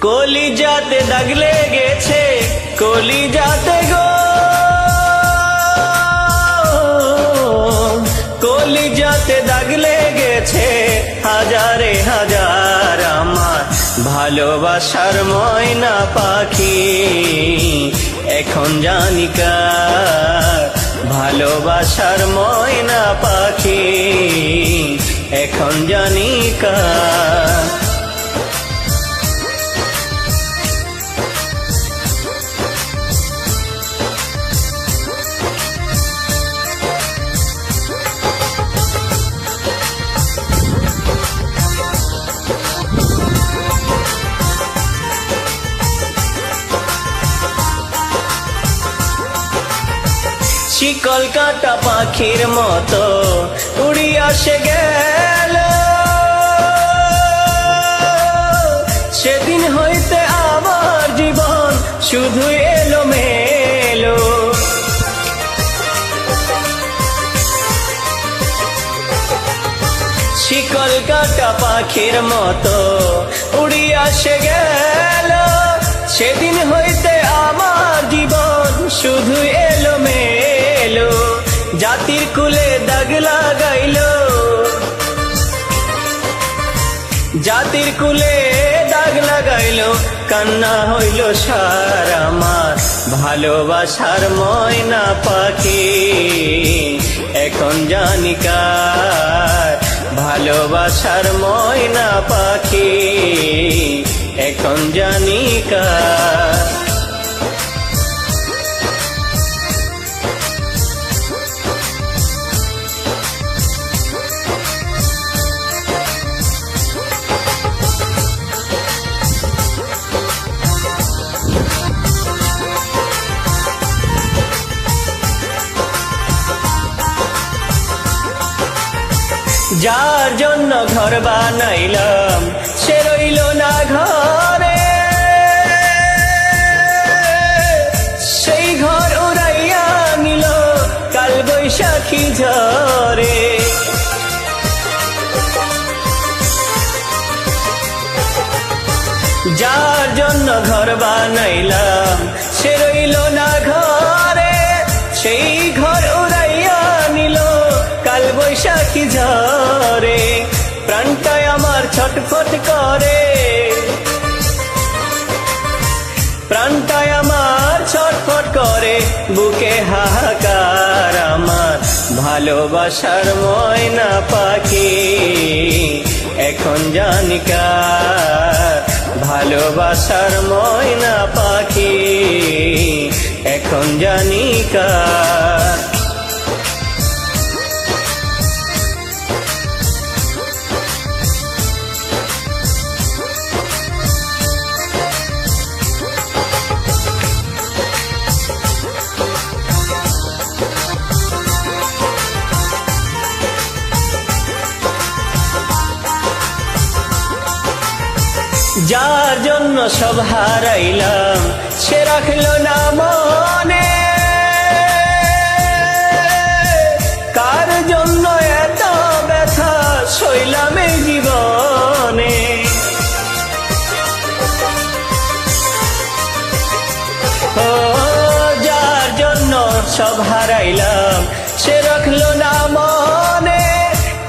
কলিজাতে দাগ লেগেছে, কলিজাতে গো, কলিজাতে দাগ লেগেছে হাজারে হাজার আমার ভালোবাসার ময়না পাখি। এখন জানি কার ভালোবাসার ময়না পাখি, এখন জানি কার। শিকল কাটা পাখির মতো উড়িয়া সে গেল, সেদিন হইতে আমার জীবন শুধু এলোমেলো। শিকল কাটা পাখির মতো উড়িয়া সে গেল, সেদিন হইতে আমার জীবন শুধু এলোমেলো। জাতির কুলে দাগ লাগাইল, জাতির কুলে দাগ লাগাইল, কান্না হইল সার আমার ভালোবাসার ময়না পাখি। এখন জানি কার ভালোবাসার ময়না পাখি, এখন জানি কার। যার জন্য ঘর বানাইলাম সে রইল না ঘরে, সেই ঘর উড়াইয়া নিল কাল বৈশাখী ঝড়ে। যার জন্য ঘর বানাইলাম সে রইল না ঘরে, সেই ঘর উড়াইয়া নিল কাল বৈশাখী ঝড়ে। প্রাণটায় আমার ছটফট করে, প্রাণটায় আমার ছটফট করে, বুকে হাহাকার আমার ভালোবাসার ময়না পাখি। এখন জানি কার ভালোবাসার ময়না পাখি, এখন জানি কার। যার জন্য সব হারাইলাম সে রাখল না মনে, কার জন্য এত ব্যথা সইলাম এই জীবনে। ও যার জন্য সব হারাইলাম সে রাখল না মনে,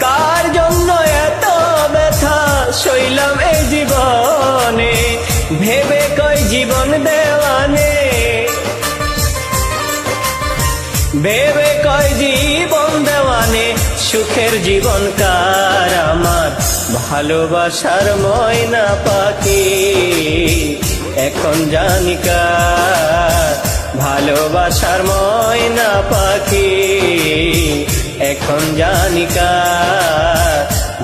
কার জন্য এত ব্যথা সইলাম এই জীবনে। ভেবে কই জীবন দেওয়ানে, ভেবে কই জীবন দেওয়ানে, সুখের জীবন কার আমার ভালোবাসার ময়না পাখি। এখন জানি কার ভালোবাসার ময়না পাখি, এখন জানি কার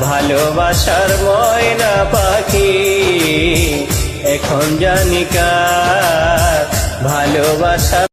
ভালোবাসার ময়না পাখি, এখন জানি কার ভালোবাসার